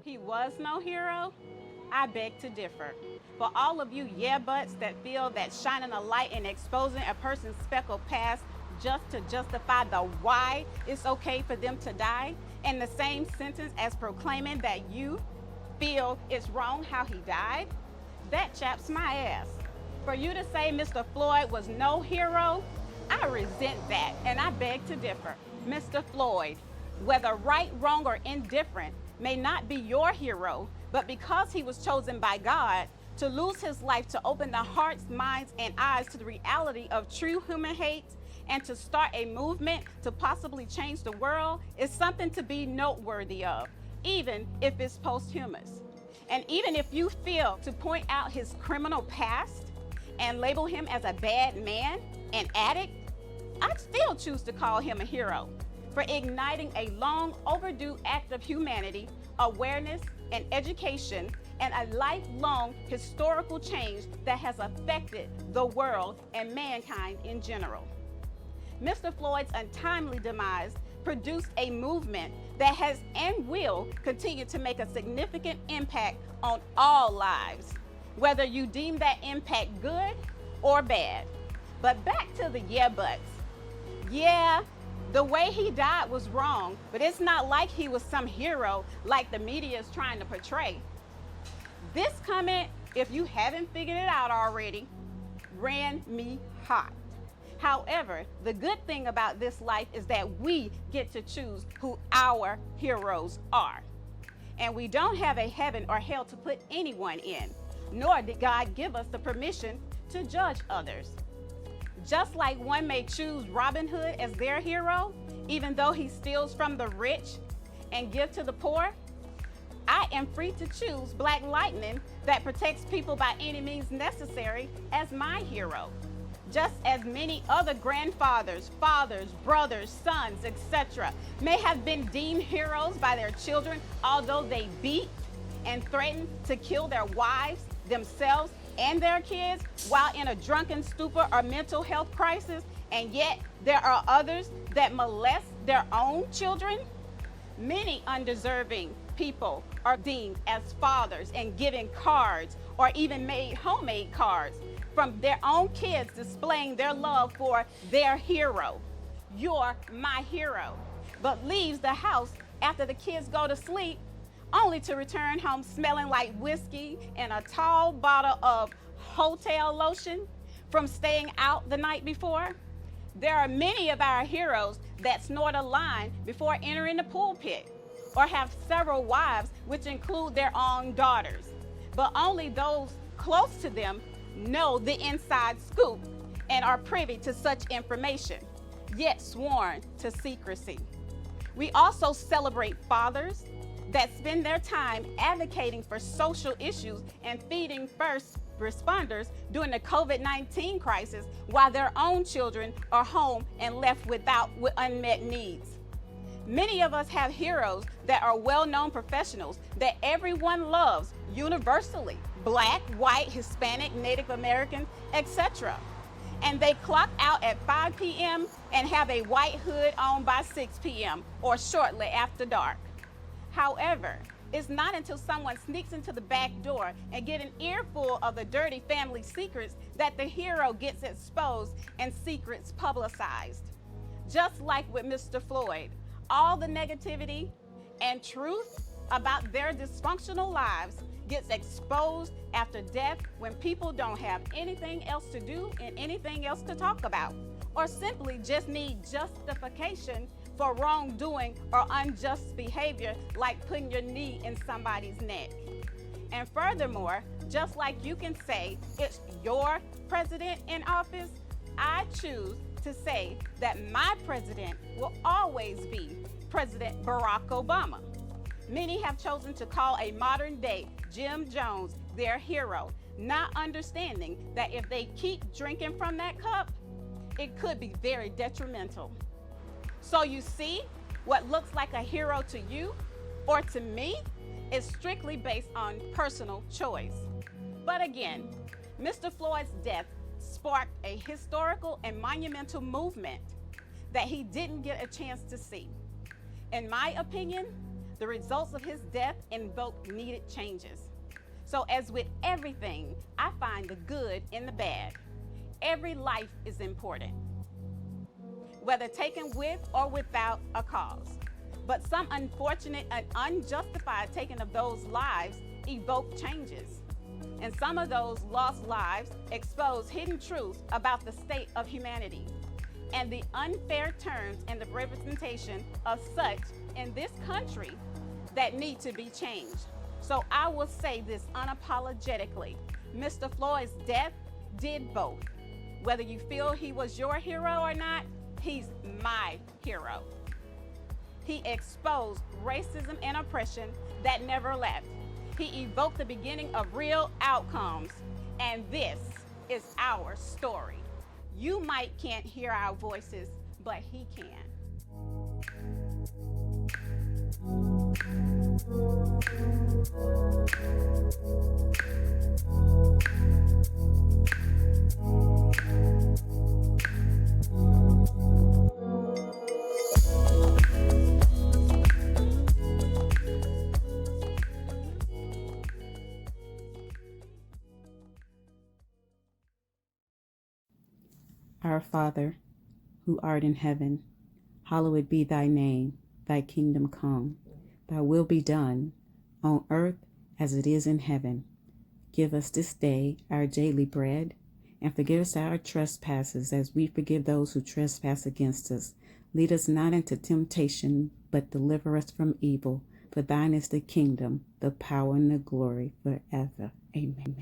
He was no hero? I beg to differ. For all of you yeah buts that feel that shining a light and exposing a person's speckled past just to justify the why it's okay for them to die, in the same sentence as proclaiming that you feel it's wrong how he died, that chaps my ass. For you to say Mr. Floyd was no hero, I resent that and I beg to differ. Mr. Floyd, whether right, wrong, or indifferent, may not be your hero, but because he was chosen by God to lose his life to open the hearts, minds, and eyes to the reality of true human hate and to start a movement to possibly change the world is something to be noteworthy of, even if it's posthumous. And even if you fail to point out his criminal past and label him as a bad man, an addict, I'd still choose to call him a hero for igniting a long overdue act of humanity, awareness, and education, and a lifelong historical change that has affected the world and mankind in general. Mr. Floyd's untimely demise produced a movement that has and will continue to make a significant impact on all lives, whether you deem that impact good or bad. But back to the yeah buts. Yeah, the way he died was wrong, but it's not like he was some hero like the media is trying to portray. This comment, if you haven't figured it out already, ran me hot. However, the good thing about this life is that we get to choose who our heroes are. And we don't have a heaven or hell to put anyone in, nor did God give us the permission to judge others. Just like one may choose Robin Hood as their hero, even though he steals from the rich and gives to the poor, I am free to choose Black Lightning that protects people by any means necessary as my hero. Just as many other grandfathers, fathers, brothers, sons, etc. may have been deemed heroes by their children, although they beat and threatened to kill their wives, themselves, and their kids while in a drunken stupor or mental health crisis, and yet there are others that molest their own children. Many undeserving people are deemed as fathers and given cards or even made homemade cards from their own kids displaying their love for their hero. You're my hero. But leaves the house after the kids go to sleep only to return home smelling like whiskey and a tall bottle of hotel lotion from staying out the night before. There are many of our heroes that snort a line before entering the pulpit or have several wives, which include their own daughters. But only those close to them know the inside scoop and are privy to such information, yet sworn to secrecy. We also celebrate fathers that spend their time advocating for social issues and feeding first responders during the COVID-19 crisis while their own children are home and left with unmet needs. Many of us have heroes that are well-known professionals that everyone loves universally, Black, white, Hispanic, Native American, etc. And they clock out at 5 p.m. and have a white hood on by 6 p.m. or shortly after dark. However, it's not until someone sneaks into the back door and get an earful of the dirty family secrets that the hero gets exposed and secrets publicized. Just like with Mr. Floyd, all the negativity and truth about their dysfunctional lives gets exposed after death when people don't have anything else to do and anything else to talk about, or simply just need justification for wrongdoing or unjust behavior like putting your knee in somebody's neck. And furthermore, just like you can say it's your president in office, I choose to say that my president will always be President Barack Obama. Many have chosen to call a modern day Jim Jones their hero, not understanding that if they keep drinking from that cup, it could be very detrimental. So you see, what looks like a hero to you or to me is strictly based on personal choice. But again, Mr. Floyd's death sparked a historical and monumental movement that he didn't get a chance to see. In my opinion, The results of his death invoked needed changes. So as with everything, I find the good in the bad. Every life is important, whether taken with or without a cause. But some unfortunate and unjustified taking of those lives evoke changes. And some of those lost lives expose hidden truths about the state of humanity and the unfair terms and the representation of such in this country that need to be changed. So I will say this unapologetically. Mr. Floyd's death did both. Whether you feel he was your hero or not, he's my hero. He exposed racism and oppression that never left. He evoked the beginning of real outcomes, and this is our story. You might can't hear our voices, but he can. Our Father, who art in heaven, hallowed be thy name. Thy kingdom come. Thy will be done, on earth as it is in heaven. Give us this day our daily bread, and forgive us our trespasses as we forgive those who trespass against us. Lead us not into temptation, but deliver us from evil. For thine is the kingdom, the power, and the glory forever. Amen.